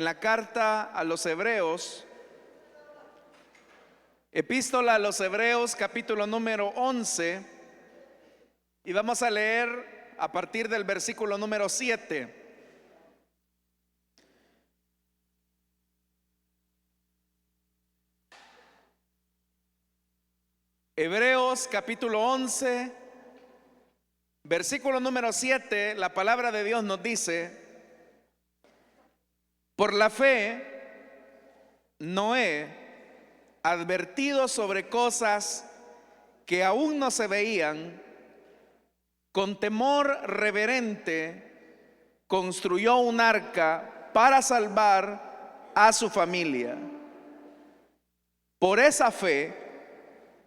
en la carta a los Hebreos, epístola a los Hebreos, capítulo número 11, y vamos a leer a partir del versículo número 7. Hebreos capítulo 11, versículo número 7, la palabra de Dios nos dice: por la fe, Noé, advertido sobre cosas que aún no se veían, con temor reverente, construyó un arca para salvar a su familia. Por esa fe,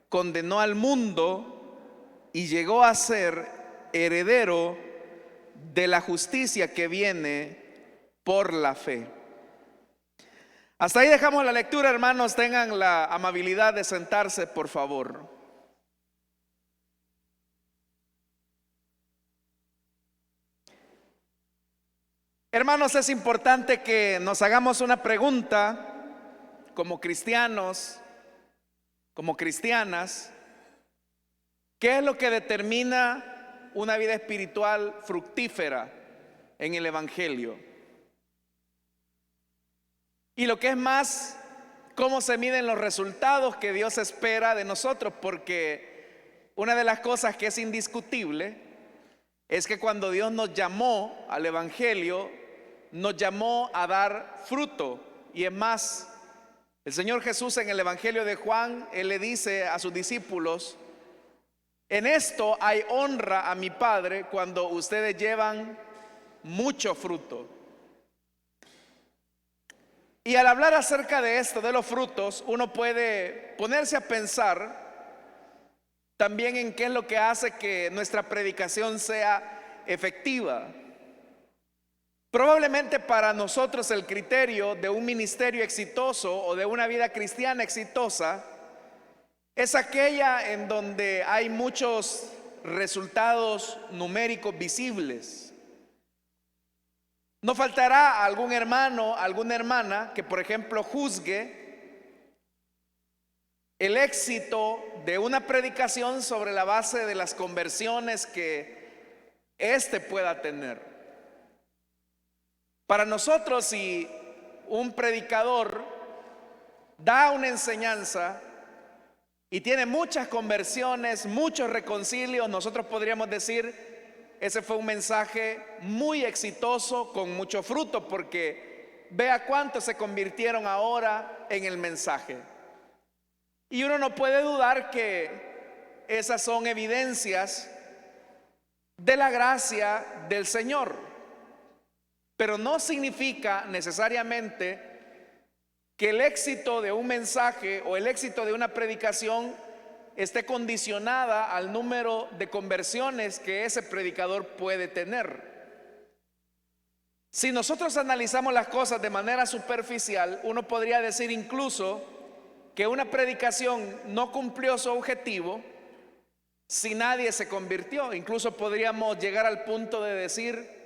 condenó al mundo y llegó a ser heredero de la justicia que viene por la fe. Hasta ahí dejamos la lectura, hermanos. Tengan la amabilidad de sentarse, por favor. Hermanos, es importante que nos hagamos una pregunta como cristianos, como cristianas. ¿Qué es lo que determina una vida espiritual fructífera en el Evangelio? Y lo que es más, ¿cómo se miden los resultados que Dios espera de nosotros? Porque una de las cosas que es indiscutible es que cuando Dios nos llamó al Evangelio, nos llamó a dar fruto. Y es más, el Señor Jesús en el Evangelio de Juan, Él le dice a sus discípulos: en esto hay honra a mi Padre, cuando ustedes llevan mucho fruto. Y al hablar acerca de esto, de los frutos, uno puede ponerse a pensar también en qué es lo que hace que nuestra predicación sea efectiva. Probablemente para nosotros el criterio de un ministerio exitoso o de una vida cristiana exitosa es aquella en donde hay muchos resultados numéricos visibles. No faltará algún hermano, alguna hermana que, por ejemplo, juzgue el éxito de una predicación sobre la base de las conversiones que éste pueda tener. Para nosotros, si un predicador da una enseñanza y tiene muchas conversiones, muchos reconcilios, nosotros podríamos decir: ese fue un mensaje muy exitoso, con mucho fruto, porque vea cuántos se convirtieron ahora en el mensaje. Y uno no puede dudar que esas son evidencias de la gracia del Señor. Pero no significa necesariamente que el éxito de un mensaje o el éxito de una predicación esté condicionada al número de conversiones que ese predicador puede tener. Si nosotros analizamos las cosas de manera superficial, uno podría decir incluso que una predicación no cumplió su objetivo si nadie se convirtió. Incluso podríamos llegar al punto de decir: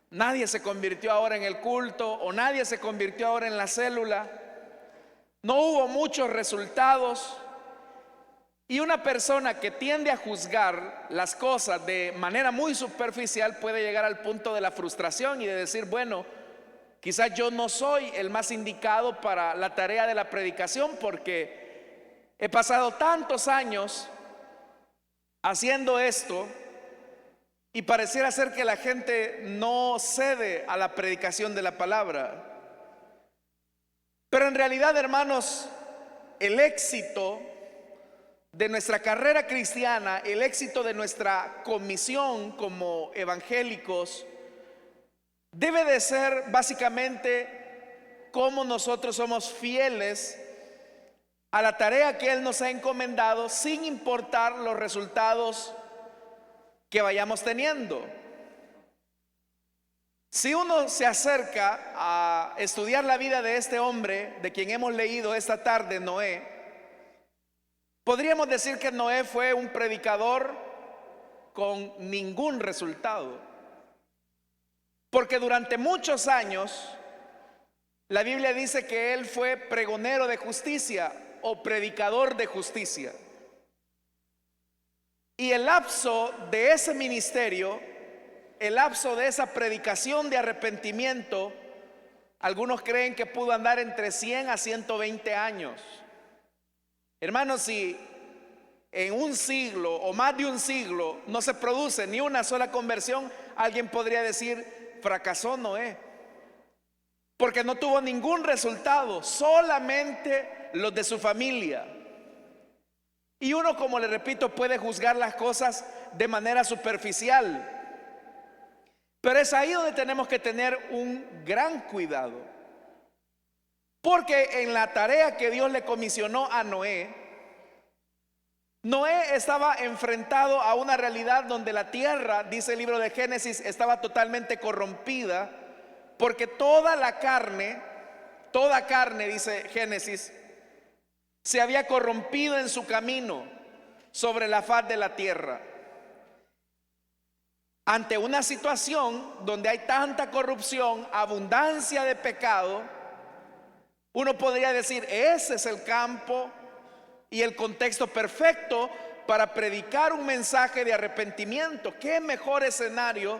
nadie se convirtió ahora en el culto, o nadie se convirtió ahora en la célula. No hubo muchos resultados. Y una persona que tiende a juzgar las cosas de manera muy superficial puede llegar al punto de la frustración y de decir: bueno, quizás yo no soy el más indicado para la tarea de la predicación, porque he pasado tantos años haciendo esto y pareciera ser que la gente no cede a la predicación de la palabra. Pero en realidad, hermanos, el éxito de nuestra carrera cristiana, el éxito de nuestra comisión como evangélicos, debe de ser básicamente cómo nosotros somos fieles a la tarea que Él nos ha encomendado, sin importar los resultados que vayamos teniendo. Si uno se acerca a estudiar la vida de este hombre de quien hemos leído esta tarde, Noé, podríamos decir que Noé fue un predicador con ningún resultado, porque durante muchos años La Biblia dice que él fue pregonero de justicia o predicador de justicia. Y el lapso de ese ministerio, el lapso de esa predicación de arrepentimiento, algunos creen que pudo andar entre 100 a 120 años. Hermanos, si en un siglo o más de un siglo no se produce ni una sola conversión, alguien podría decir: fracasó Noé, porque no tuvo ningún resultado, solamente los de su familia. Y uno, como le repito, puede juzgar las cosas de manera superficial, pero es ahí donde tenemos que tener un gran cuidado, porque en la tarea que Dios le comisionó a Noé, Noé estaba enfrentado a una realidad donde la tierra, dice el libro de Génesis, estaba totalmente corrompida, porque toda carne, dice Génesis, se había corrompido en su camino sobre la faz de la tierra. Ante una situación donde hay tanta corrupción, abundancia de pecado, uno podría decir: ese es el campo y el contexto perfecto para predicar un mensaje de arrepentimiento. ¿Qué mejor escenario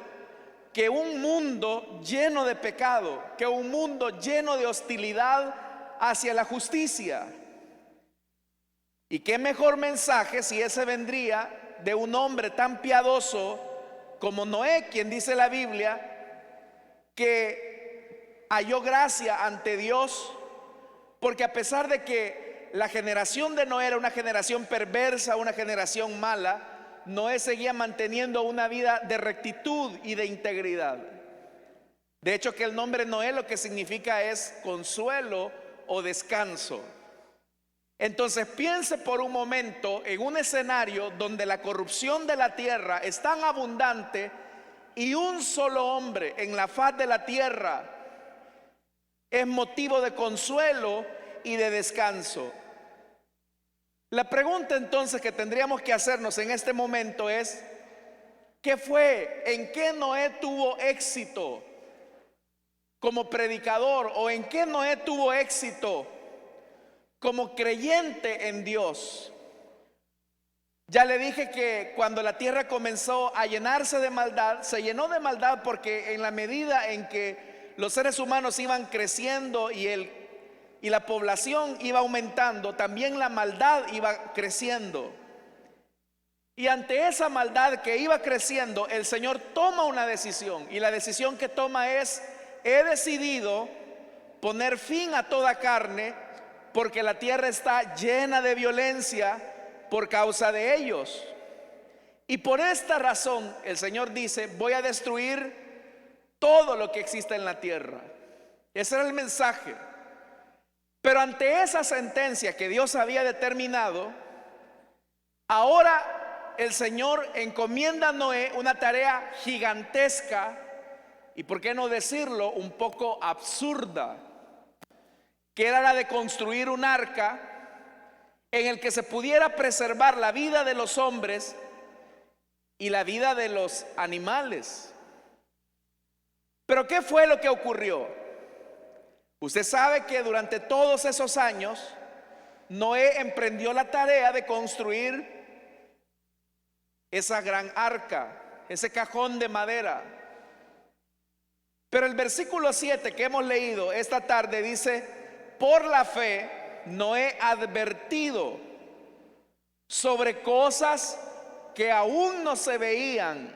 que un mundo lleno de pecado, que un mundo lleno de hostilidad hacia la justicia? Y qué mejor mensaje si ese vendría de un hombre tan piadoso como Noé, quien dice la Biblia que halló gracia ante Dios, porque a pesar de que la generación de Noé era una generación perversa, una generación mala, Noé seguía manteniendo una vida de rectitud y de integridad. De hecho, que el nombre Noé lo que significa es consuelo o descanso. Entonces piense por un momento en un escenario donde la corrupción de la tierra es tan abundante y un solo hombre en la faz de la tierra es motivo de consuelo y de descanso. La pregunta entonces que tendríamos que hacernos en este momento es: ¿qué fue? ¿En qué Noé tuvo éxito como predicador? ¿O en qué Noé tuvo éxito como creyente en Dios? Ya le dije que cuando la tierra comenzó a llenarse de maldad, se llenó de maldad porque en la medida en que los seres humanos iban creciendo y la población iba aumentando, también la maldad iba creciendo. Y ante esa maldad que iba creciendo, el Señor toma una decisión, y la decisión que toma es: he decidido poner fin a toda carne, porque la tierra está llena de violencia por causa de ellos. Y por esta razón el Señor dice: voy a destruir todo lo que existe en la tierra. Ese era el mensaje. Pero ante esa sentencia que Dios había determinado, ahora el Señor encomienda a Noé una tarea gigantesca y, por qué no decirlo, un poco absurda, que era la de construir un arca en el que se pudiera preservar la vida de los hombres y la vida de los animales. Pero ¿qué fue lo que ocurrió? Usted sabe que durante todos esos años Noé emprendió la tarea de construir esa gran arca, ese cajón de madera. Pero el versículo 7 que hemos leído esta tarde dice: por la fe Noé advertido sobre cosas que aún no se veían.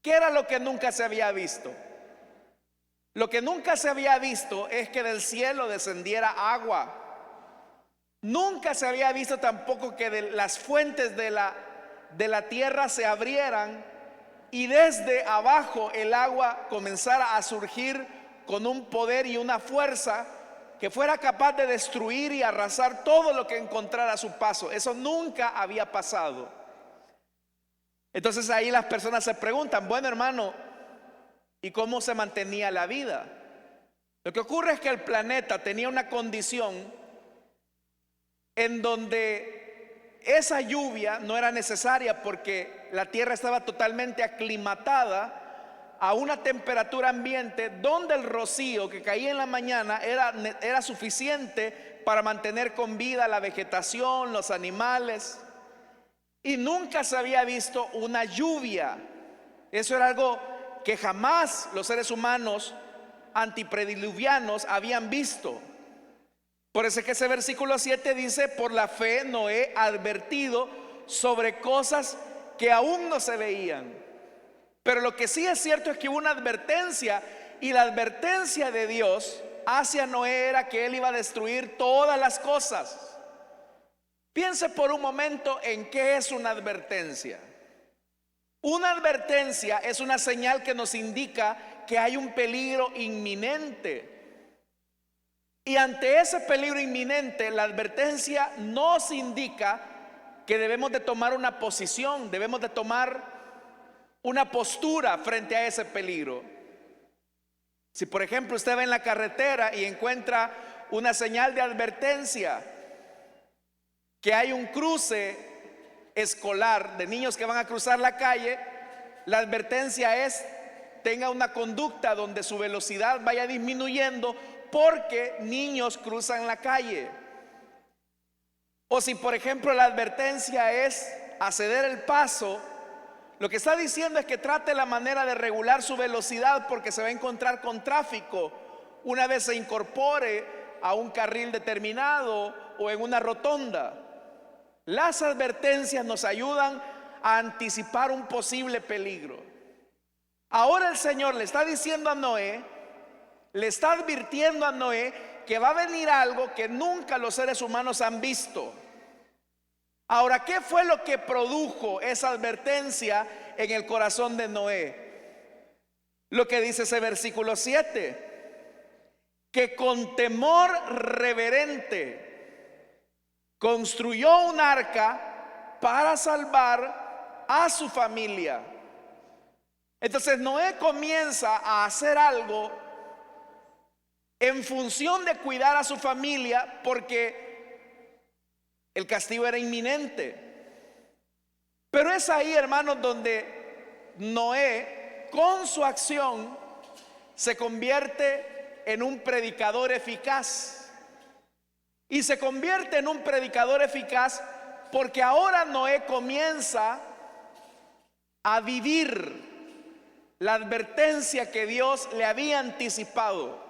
¿Qué era lo que nunca se había visto? Lo que nunca se había visto es que del cielo descendiera agua. Nunca se había visto tampoco que de las fuentes de la tierra se abrieran y desde abajo el agua comenzara a surgir con un poder y una fuerza que fuera capaz de destruir y arrasar todo lo que encontrara a su paso. Eso nunca había pasado. Entonces ahí las personas se preguntan: bueno, hermano, ¿y cómo se mantenía la vida? Lo que ocurre es que el planeta tenía una condición en donde esa lluvia no era necesaria, porque la tierra estaba totalmente aclimatada a una temperatura ambiente donde el rocío que caía en la mañana era suficiente para mantener con vida la vegetación, los animales. Y nunca se había visto una lluvia. Eso era algo que jamás los seres humanos antiprediluvianos habían visto. Por eso es que ese versículo 7 dice: por la fe Noé ha advertido sobre cosas que aún no se veían. Pero lo que sí es cierto es que hubo una advertencia, y la advertencia de Dios hacia Noé era que él iba a destruir todas las cosas. Piense por un momento en qué es una advertencia. Una advertencia es una señal que nos indica que hay un peligro inminente. Y ante ese peligro inminente, la advertencia nos indica que debemos de tomar una posición, debemos de tomar una postura frente a ese peligro. Si por ejemplo usted va en la carretera y encuentra una señal de advertencia, que hay un cruce escolar de niños que van a cruzar la calle, la advertencia es: tenga una conducta donde su velocidad vaya disminuyendo porque niños cruzan la calle. O si por ejemplo la advertencia es a ceder el paso, lo que está diciendo es que trate la manera de regular su velocidad porque se va a encontrar con tráfico una vez se incorpore a un carril determinado o en una rotonda. Las advertencias nos ayudan a anticipar un posible peligro. Ahora el Señor le está diciendo a Noé, le está advirtiendo a Noé que va a venir algo que nunca los seres humanos han visto. Ahora, ¿qué fue lo que produjo esa advertencia en el corazón de Noé? Lo que dice ese versículo 7, que con temor reverente construyó un arca para salvar a su familia. Entonces Noé comienza a hacer algo en función de cuidar a su familia, porque el castigo era inminente. Pero es ahí, hermanos, donde Noé, con su acción, se convierte en un predicador eficaz. Y se convierte en un predicador eficaz porque ahora Noé comienza a vivir la advertencia que Dios le había anticipado.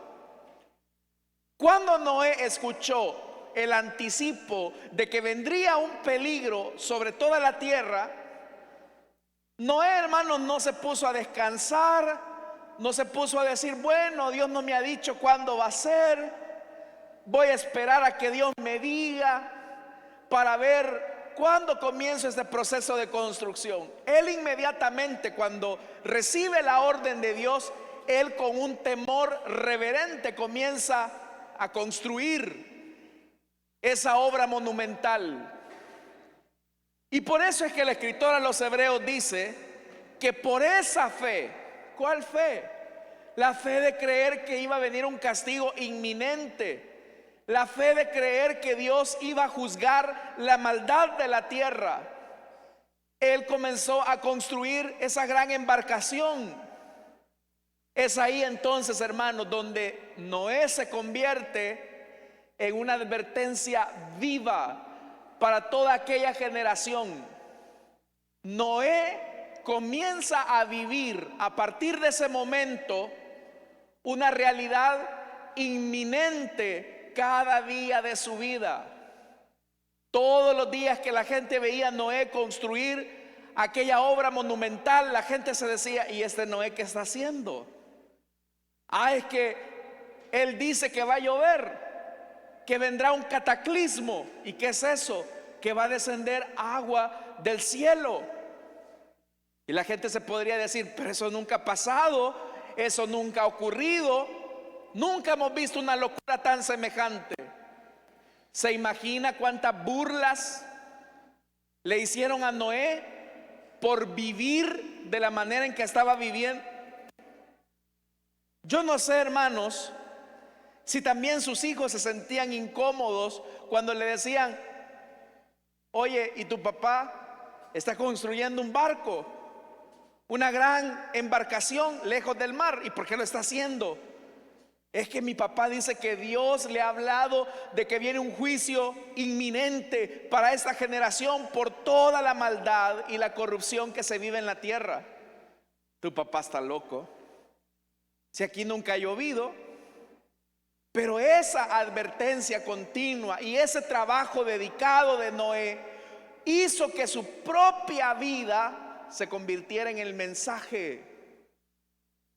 Cuando Noé escuchó el anticipo de que vendría un peligro sobre toda la tierra, Noé, hermanos, no se puso a descansar, no se puso a decir: bueno, Dios no me ha dicho cuándo va a ser, voy a esperar a que Dios me diga para ver cuándo comienza este proceso de construcción. Él inmediatamente, cuando recibe la orden de Dios, él con un temor reverente comienza a construir esa obra monumental. Y por eso es que el escritor a los Hebreos dice que por esa fe, ¿cuál fe? La fe de creer que iba a venir un castigo inminente, la fe de creer que Dios iba a juzgar la maldad de la tierra. Él comenzó a construir esa gran embarcación. Es ahí entonces, hermanos, donde Noé se convierte en una advertencia viva para toda aquella generación. Noé comienza a vivir a partir de ese momento una realidad inminente cada día de su vida. Todos los días que la gente veía a Noé construir aquella obra monumental, la gente se decía: ¿y este Noé qué está haciendo? Es que él dice que va a llover, que vendrá un cataclismo. ¿Y qué es eso? Que va a descender agua del cielo. Y la gente se podría decir: pero eso nunca ha pasado, eso nunca ha ocurrido, nunca hemos visto una locura tan semejante. ¿Se imagina cuántas burlas le hicieron a Noé por vivir de la manera en que estaba viviendo? Yo no sé, hermanos, si también sus hijos se sentían incómodos cuando le decían: oye, ¿y tu papá está construyendo un barco? una gran embarcación lejos del mar. ¿Y por qué lo está haciendo? Es que mi papá dice que Dios le ha hablado de que viene un juicio inminente para esta generación por toda la maldad y la corrupción que se vive en la tierra. Tu papá está loco. Si aquí nunca ha llovido. Pero esa advertencia continua y ese trabajo dedicado de Noé hizo que su propia vida se convirtiera en el mensaje.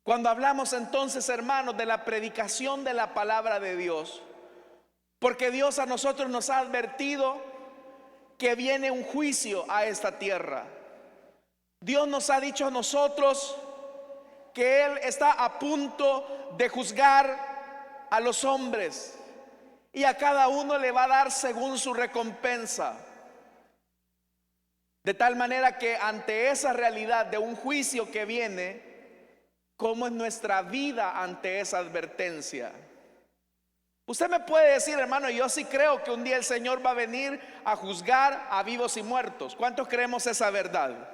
Cuando hablamos entonces, hermanos, de la predicación de la palabra de Dios, porque Dios a nosotros nos ha advertido que viene un juicio a esta tierra. Dios nos ha dicho a nosotros que Él está a punto de juzgar a los hombres y a cada uno le va a dar según su recompensa. De tal manera que ante esa realidad de un juicio que viene, ¿cómo es nuestra vida ante esa advertencia? Usted me puede decir, hermano, yo sí creo que un día el Señor va a venir a juzgar a vivos y muertos. ¿Cuántos creemos esa verdad?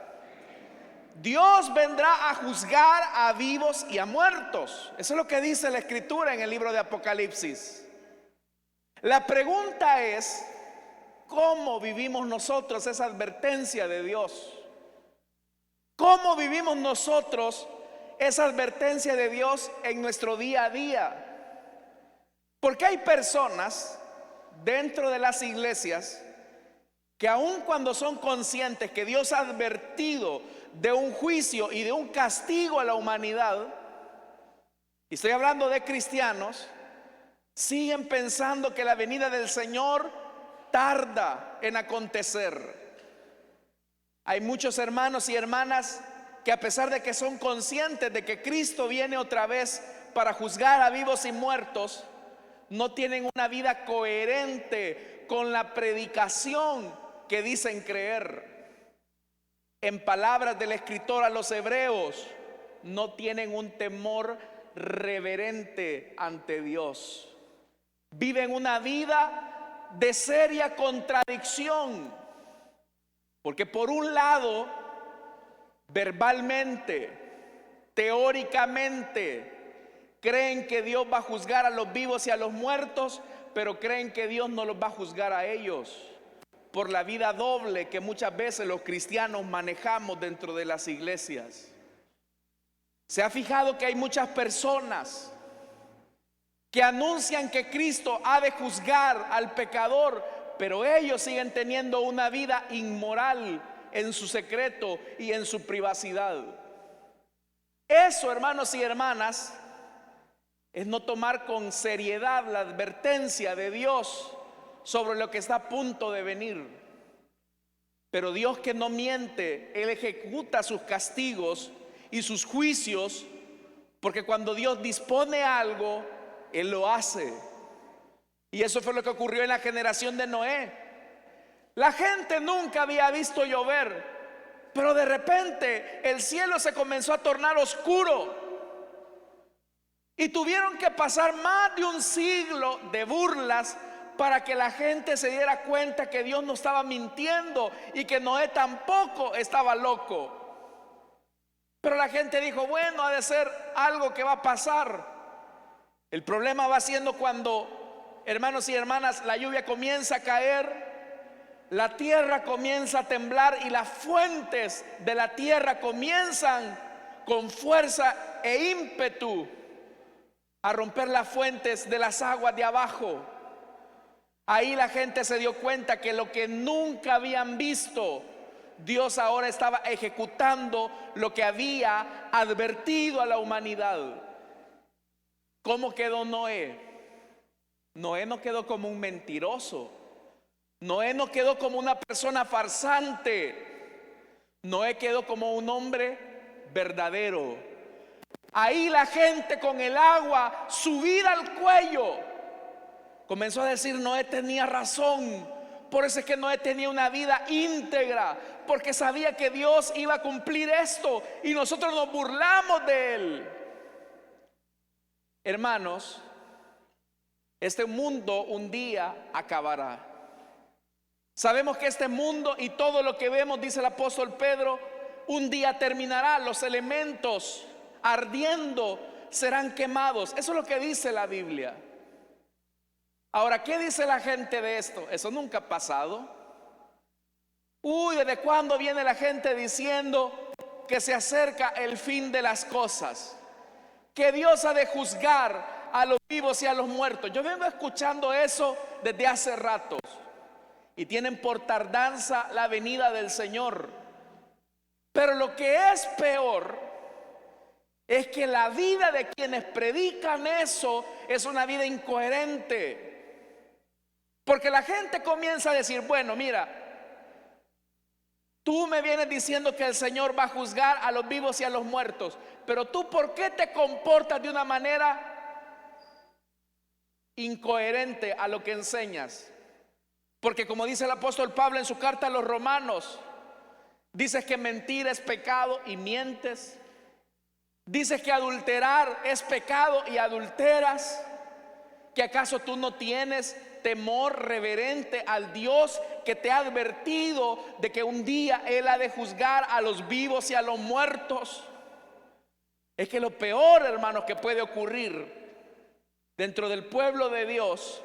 Dios vendrá a juzgar a vivos y a muertos. Eso es lo que dice la Escritura en el libro de Apocalipsis. La pregunta es, ¿cómo vivimos nosotros esa advertencia de Dios? ¿Cómo vivimos nosotros esa advertencia de Dios en nuestro día a día? Porque hay personas dentro de las iglesias que aun cuando son conscientes que Dios ha advertido de un juicio y de un castigo a la humanidad, y estoy hablando de cristianos, siguen pensando que la venida del Señor tarda en acontecer. Hay muchos hermanos y hermanas que a pesar de que son conscientes de que Cristo viene otra vez para juzgar a vivos y muertos, no tienen una vida coherente con la predicación que dicen creer. En palabras del escritor a los hebreos, no tienen un temor reverente ante Dios. Viven una vida de seria contradicción, porque por un lado, verbalmente, teóricamente, creen que Dios va a juzgar a los vivos y a los muertos, pero creen que Dios no los va a juzgar a ellos, por la vida doble que muchas veces los cristianos manejamos dentro de las iglesias. ¿Se ha fijado que hay muchas personas que anuncian que Cristo ha de juzgar al pecador, pero ellos siguen teniendo una vida inmoral en su secreto y en su privacidad? Eso, hermanos y hermanas, es no tomar con seriedad la advertencia de Dios sobre lo que está a punto de venir. Pero Dios, que no miente, Él ejecuta sus castigos y sus juicios, porque cuando Dios dispone algo, Él lo hace. Y eso fue lo que ocurrió en la generación de Noé. La gente nunca había visto llover, pero de repente el cielo se comenzó a tornar oscuro. Y tuvieron que pasar más de un siglo de burlas para que la gente se diera cuenta que Dios no estaba mintiendo y que Noé tampoco estaba loco. Pero la gente dijo, bueno, ha de ser algo que va a pasar. El problema va siendo cuando, hermanos y hermanas, la lluvia comienza a caer, la tierra comienza a temblar y las fuentes de la tierra comienzan con fuerza e ímpetu a romper las fuentes de las aguas de abajo. Ahí la gente se dio cuenta que lo que nunca habían visto, Dios ahora estaba ejecutando lo que había advertido a la humanidad. ¿Cómo quedó Noé? Noé no quedó como un mentiroso. Noé no quedó como una persona farsante. Noé quedó como un hombre verdadero. Ahí la gente, con el agua subida al cuello, comenzó a decir, Noé tenía razón. Por eso es que Noé tenía una vida íntegra, porque sabía que Dios iba a cumplir esto y nosotros nos burlamos de él. Hermanos, este mundo un día acabará. Sabemos que este mundo y todo lo que vemos, dice el apóstol Pedro, un día terminará, los elementos ardiendo serán quemados. Eso es lo que dice la Biblia. Ahora, ¿qué dice la gente de esto? Eso nunca ha pasado. Uy, ¿desde cuándo viene la gente diciendo que se acerca el fin de las cosas? Que Dios ha de juzgar a los vivos y a los muertos. Yo vengo escuchando eso desde hace ratos. Y tienen por tardanza la venida del Señor. Pero lo que es peor es que la vida de quienes predican eso es una vida incoherente. Porque la gente comienza a decir, bueno, mira, tú me vienes diciendo que el Señor va a juzgar a los vivos y a los muertos, pero tú, ¿por qué te comportas de una manera incoherente a lo que enseñas? Porque como dice el apóstol Pablo en su carta a los romanos, dices que mentir es pecado y mientes. Dices que adulterar es pecado y adulteras. ¿Que acaso tú no tienes temor reverente al Dios que te ha advertido de que un día Él ha de juzgar a los vivos y a los muertos? Es que lo peor, hermanos, que puede ocurrir dentro del pueblo de Dios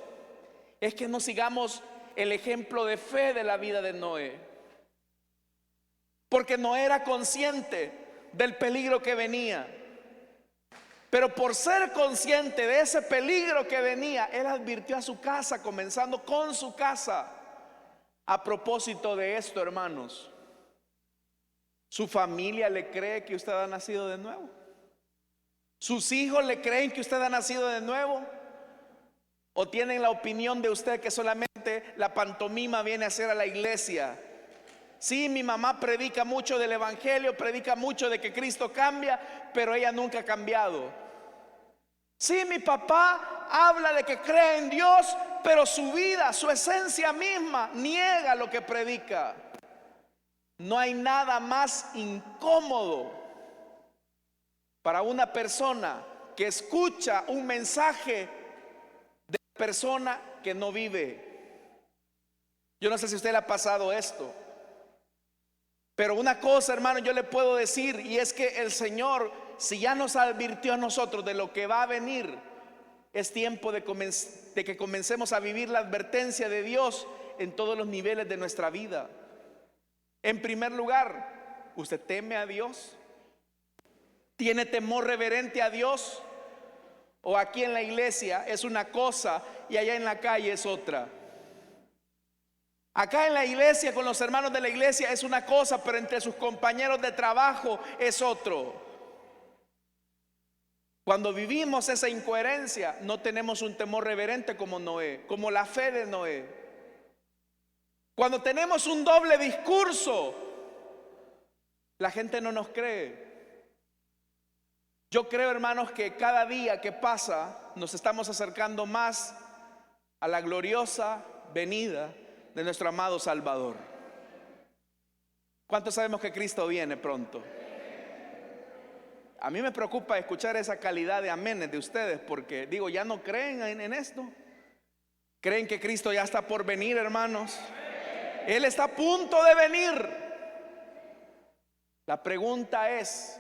es que no sigamos el ejemplo de fe de la vida de Noé. Porque Noé era consciente del peligro que venía. Pero por ser consciente de ese peligro que venía, él advirtió a su casa, comenzando con su casa. A propósito de esto, hermanos, ¿su familia le cree que usted ha nacido de nuevo? ¿Sus hijos le creen que usted ha nacido de nuevo? ¿O tienen la opinión de usted que solamente la pantomima viene a hacer a la iglesia? Sí, mi mamá predica mucho del evangelio, predica mucho de que Cristo cambia, pero ella nunca ha cambiado. Sí, mi papá habla de que cree en Dios, pero su vida, su esencia misma, niega lo que predica. No hay nada más incómodo para una persona que escucha un mensaje de persona que no vive. Yo no sé si a usted le ha pasado esto, pero una cosa, hermano, yo le puedo decir, y es que el Señor, si ya nos advirtió a nosotros de lo que va a venir, es tiempo de que comencemos a vivir la advertencia de Dios en todos los niveles de nuestra vida. En primer lugar, ¿usted teme a Dios? ¿Tiene temor reverente a Dios? ¿O aquí en la iglesia es una cosa y allá en la calle es otra? Acá en la iglesia, con los hermanos de la iglesia, es una cosa, pero entre sus compañeros de trabajo es otro. Cuando vivimos esa incoherencia, no tenemos un temor reverente como Noé, como la fe de Noé. Cuando tenemos un doble discurso, la gente no nos cree. Yo creo, hermanos, que cada día que pasa nos estamos acercando más a la gloriosa venida de nuestro amado Salvador. ¿Cuántos sabemos que Cristo viene pronto? A mí me preocupa escuchar esa calidad de amenes de ustedes, porque digo, ya no creen en esto. ¿Creen que Cristo ya está por venir, hermanos? Él está a punto de venir. La pregunta es,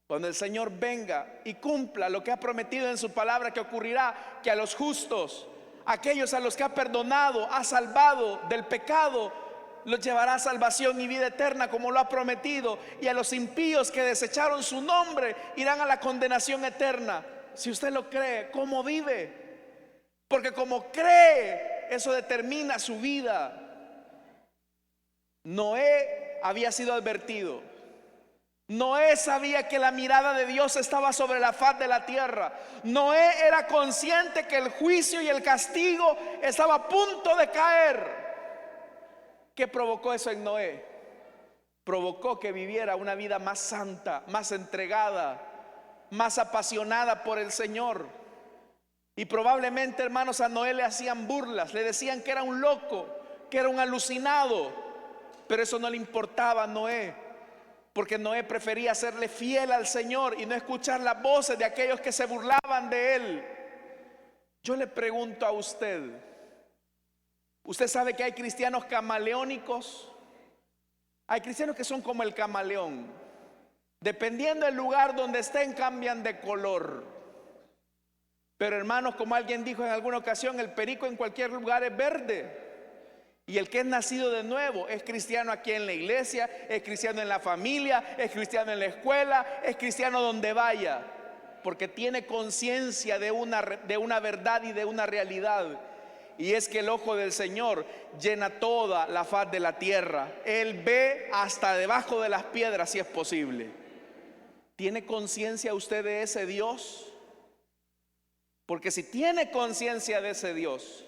cuando el Señor venga y cumpla lo que ha prometido en su palabra que ocurrirá, que a los justos, aquellos a los que ha perdonado, ha salvado del pecado, los llevará a salvación y vida eterna como lo ha prometido, y a los impíos que desecharon su nombre irán a la condenación eterna. Si usted lo cree, ¿cómo vive? Porque como cree, eso determina su vida. Noé había sido advertido. Noé sabía que la mirada de Dios estaba sobre la faz de la tierra. Noé era consciente que el juicio y el castigo estaba a punto de caer. ¿Qué provocó eso en Noé? Provocó que viviera una vida más santa, más entregada, más apasionada por el Señor. Y probablemente, hermanos, a Noé le hacían burlas, le decían que era un loco, que era un alucinado, pero eso no le importaba a Noé, porque Noé prefería serle fiel al Señor y no escuchar las voces de aquellos que se burlaban de él. Yo le pregunto a usted, ¿usted sabe que hay cristianos camaleónicos? Hay cristianos que son como el camaleón. Dependiendo del lugar donde estén, cambian de color. Pero hermanos, como alguien dijo en alguna ocasión, el perico en cualquier lugar es verde. Y el que es nacido de nuevo es cristiano aquí en la iglesia, es cristiano en la familia, es cristiano en la escuela, es cristiano donde vaya, porque tiene conciencia de una verdad y de una realidad. Y es que el ojo del Señor llena toda la faz de la tierra. Él ve hasta debajo de las piedras si es posible. ¿Tiene conciencia usted de ese Dios? Porque si tiene conciencia de ese Dios,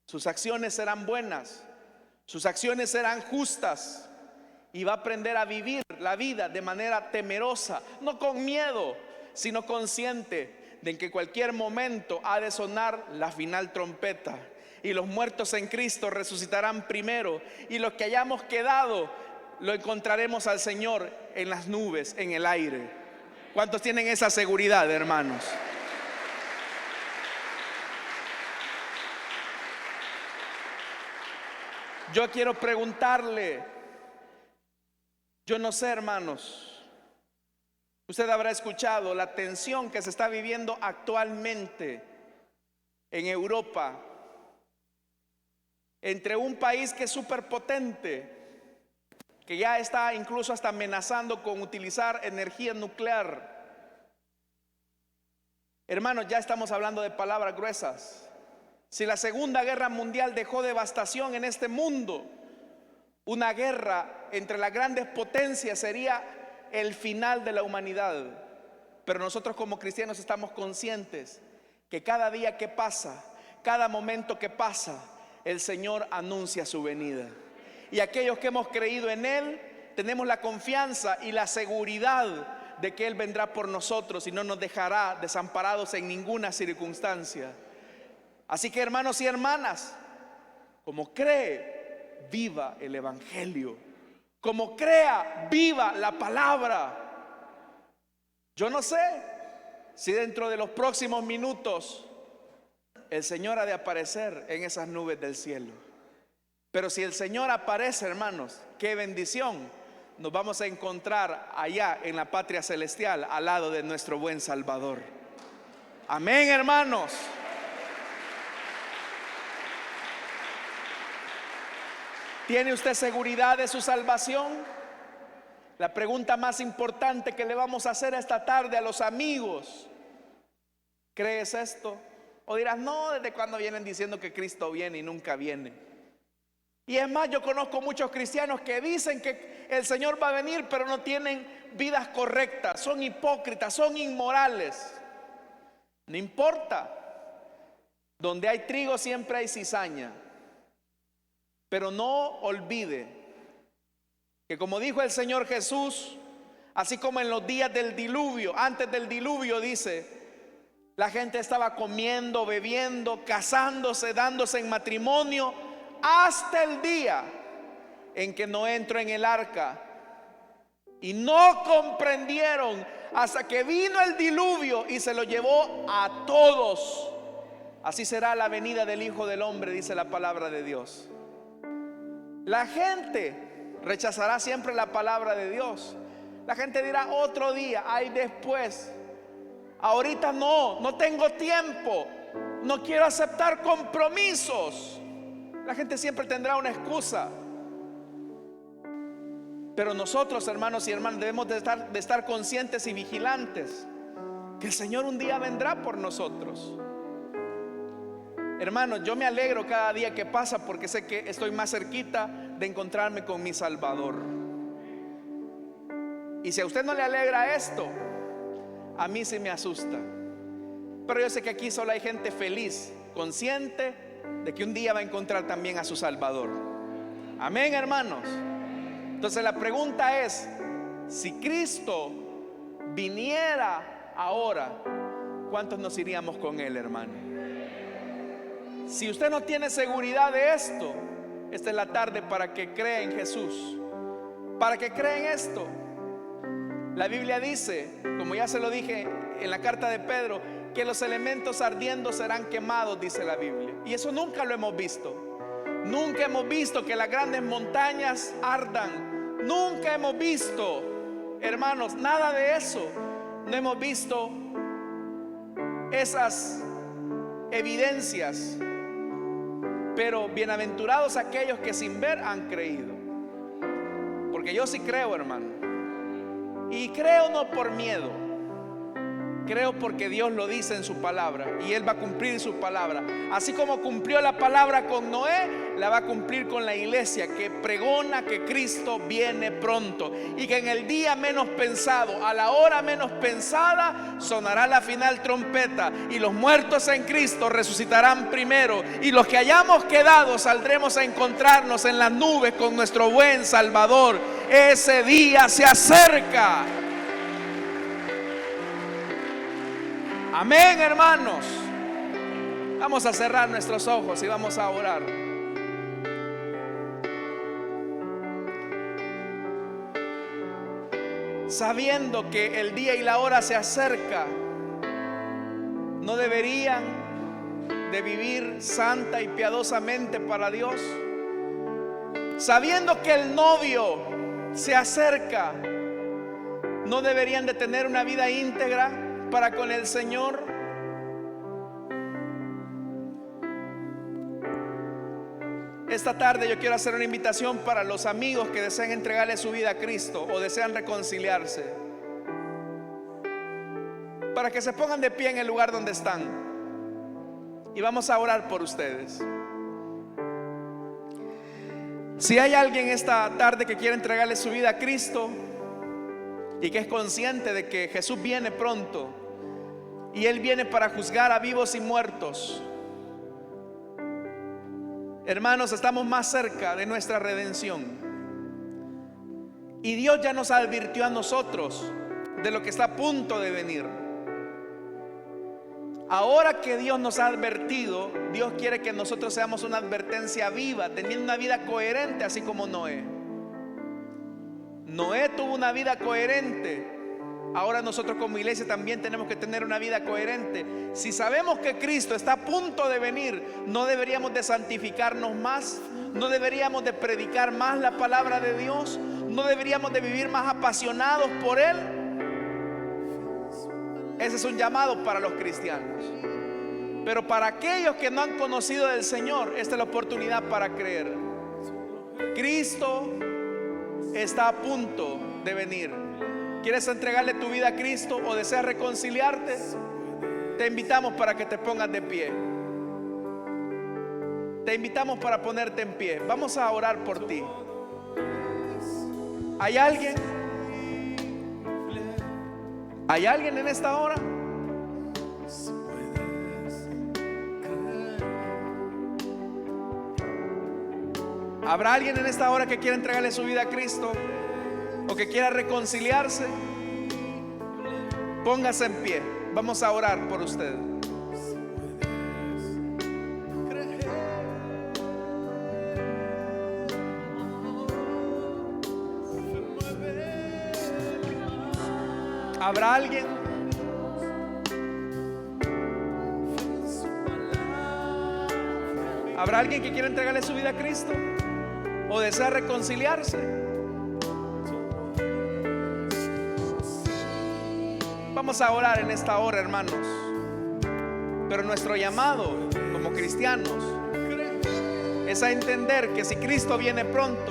sus acciones serán buenas, sus acciones serán justas, y va a aprender a vivir la vida de manera temerosa, no con miedo, sino consciente de que en cualquier momento ha de sonar la final trompeta, y los muertos en Cristo resucitarán primero, y los que hayamos quedado lo encontraremos al Señor en las nubes, en el aire. ¿Cuántos tienen esa seguridad, hermanos? Yo quiero preguntarle, yo no sé, hermanos, usted habrá escuchado la tensión que se está viviendo actualmente en Europa entre un país que es superpotente, que ya está incluso hasta amenazando con utilizar energía nuclear. Hermanos, ya estamos hablando de palabras gruesas. Si la Segunda Guerra Mundial dejó devastación en este mundo, una guerra entre las grandes potencias sería el final de la humanidad. Pero nosotros como cristianos estamos conscientes que cada día que pasa, cada momento que pasa, el Señor anuncia su venida. Y aquellos que hemos creído en Él, tenemos la confianza y la seguridad de que Él vendrá por nosotros y no nos dejará desamparados en ninguna circunstancia. Así que, hermanos y hermanas, como cree, viva el Evangelio. Como crea, viva la palabra. Yo no sé si dentro de los próximos minutos el Señor ha de aparecer en esas nubes del cielo. Pero si el Señor aparece, hermanos, qué bendición. Nos vamos a encontrar allá en la patria celestial al lado de nuestro buen Salvador. Amén, hermanos. ¿Tiene usted seguridad de su salvación? La pregunta más importante que le vamos a hacer esta tarde a los amigos: ¿crees esto? O dirás, no, ¿desde cuándo vienen diciendo que Cristo viene y nunca viene? Y es más, yo conozco muchos cristianos que dicen que el Señor va a venir, pero no tienen vidas correctas, son hipócritas, son inmorales. No importa, donde hay trigo siempre hay cizaña. Pero no olvide que, como dijo el Señor Jesús, así como en los días del diluvio, antes del diluvio, dice, la gente estaba comiendo, bebiendo, casándose, dándose en matrimonio, hasta el día en que Noé entró en el arca. Y no comprendieron hasta que vino el diluvio y se lo llevó a todos. Así será la venida del Hijo del Hombre, dice la palabra de Dios. La gente rechazará siempre la palabra de Dios. La gente dirá, otro día, hay después. Ahorita no tengo tiempo, no quiero aceptar compromisos. La gente siempre tendrá una excusa. Pero nosotros, hermanos y hermanas, debemos de estar conscientes y vigilantes que el Señor un día vendrá por nosotros. Hermanos, yo me alegro cada día que pasa porque sé que estoy más cerquita de encontrarme con mi Salvador. Y si a usted no le alegra esto, a mí sí me asusta. Pero yo sé que aquí solo hay gente feliz, consciente de que un día va a encontrar también a su Salvador. Amén, hermanos. Entonces la pregunta es, si Cristo viniera ahora, ¿cuántos nos iríamos con Él, hermano? Si usted no tiene seguridad de esto, esta es la tarde para que crea en Jesús, para que crea en esto. La Biblia dice, como ya se lo dije en la carta de Pedro, que los elementos ardiendo serán quemados, dice la Biblia. Y eso nunca lo hemos visto. Nunca hemos visto que las grandes montañas ardan. Nunca hemos visto, hermanos, nada de eso. No hemos visto esas evidencias. Pero bienaventurados aquellos que sin ver han creído. Porque yo sí creo, hermano. Y creo no por miedo. Creo porque Dios lo dice en su palabra y Él va a cumplir su palabra. Así como cumplió la palabra con Noé, la va a cumplir con la iglesia que pregona que Cristo viene pronto. Y que en el día menos pensado, a la hora menos pensada, sonará la final trompeta. Y los muertos en Cristo resucitarán primero. Y los que hayamos quedado saldremos a encontrarnos en las nubes con nuestro buen Salvador. Ese día se acerca. Amén, hermanos. Vamos a cerrar nuestros ojos y vamos a orar. Sabiendo que el día y la hora se acerca, ¿no deberían de vivir santa y piadosamente para Dios? Sabiendo que el novio se acerca, ¿no deberían de tener una vida íntegra para con el Señor? Esta tarde yo quiero hacer una invitación para los amigos que desean entregarle su vida a Cristo o desean reconciliarse, para que se pongan de pie en el lugar donde están y vamos a orar por ustedes. Si hay alguien esta tarde que quiere entregarle su vida a Cristo y que es consciente de que Jesús viene pronto y Él viene para juzgar a vivos y muertos, hermanos, estamos más cerca de nuestra redención. Y Dios ya nos advirtió a nosotros de lo que está a punto de venir. Ahora que Dios nos ha advertido, Dios quiere que nosotros seamos una advertencia viva, teniendo una vida coherente, así como Noé. Noé tuvo una vida coherente. Ahora nosotros como iglesia también tenemos que tener una vida coherente. Si sabemos que Cristo está a punto de venir, no deberíamos de santificarnos más, no deberíamos de predicar más la palabra de Dios, no deberíamos de vivir más apasionados por Él. Ese es un llamado para los cristianos. Pero para aquellos que no han conocido del Señor, esta es la oportunidad para creer. Cristo está a punto de venir. ¿Quieres entregarle tu vida a Cristo o deseas reconciliarte? Te invitamos para que te pongas de pie. Te invitamos para ponerte en pie. Vamos a orar por ti. ¿Hay alguien? ¿Hay alguien en esta hora? ¿Habrá alguien en esta hora que quiera entregarle su vida a Cristo o que quiera reconciliarse? Póngase en pie. Vamos a orar por usted. ¿Habrá alguien? ¿Habrá alguien que quiera entregarle su vida a Cristo o desea reconciliarse? Vamos a orar en esta hora, hermanos. Pero nuestro llamado como cristianos es a entender que si Cristo viene pronto,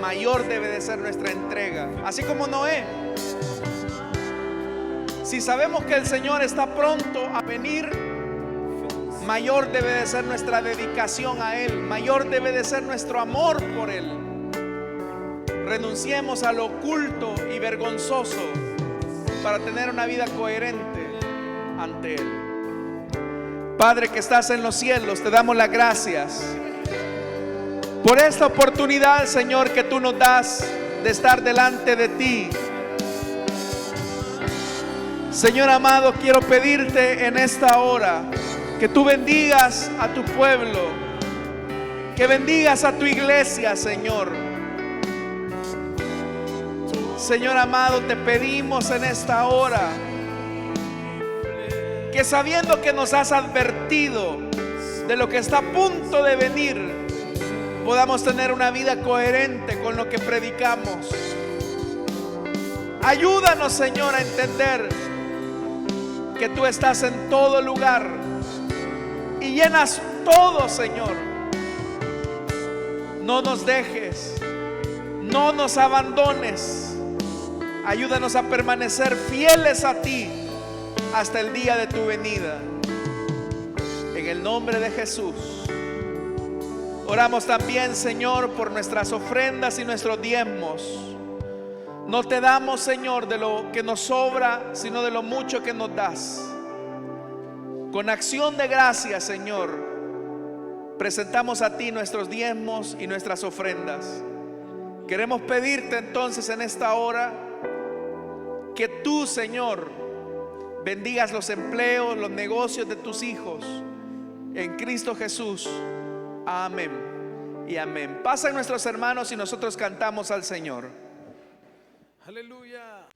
mayor debe de ser nuestra entrega. Así como Noé. Si sabemos que el Señor está pronto a venir, mayor debe de ser nuestra dedicación a Él, mayor debe de ser nuestro amor por Él. Renunciemos a lo oculto y vergonzoso para tener una vida coherente ante Él. Padre que estás en los cielos, te damos las gracias por esta oportunidad, Señor, que tú nos das de estar delante de ti. Señor amado, quiero pedirte en esta hora que tú bendigas a tu pueblo, que bendigas a tu iglesia, Señor. Señor amado, te pedimos en esta hora que sabiendo que nos has advertido de lo que está a punto de venir, podamos tener una vida coherente con lo que predicamos. Ayúdanos, Señor, a entender que tú estás en todo lugar y llenas todo, Señor. No nos dejes, no nos abandones. Ayúdanos a permanecer fieles a ti hasta el día de tu venida. En el nombre de Jesús. Oramos también, Señor, por nuestras ofrendas y nuestros diezmos. No te damos, Señor, de lo que nos sobra, sino de lo mucho que nos das. Con acción de gracias, Señor, presentamos a ti nuestros diezmos y nuestras ofrendas. Queremos pedirte entonces en esta hora que tú, Señor, bendigas los empleos, los negocios de tus hijos. En Cristo Jesús. Amén y amén. Pasen nuestros hermanos y nosotros cantamos al Señor. Aleluya.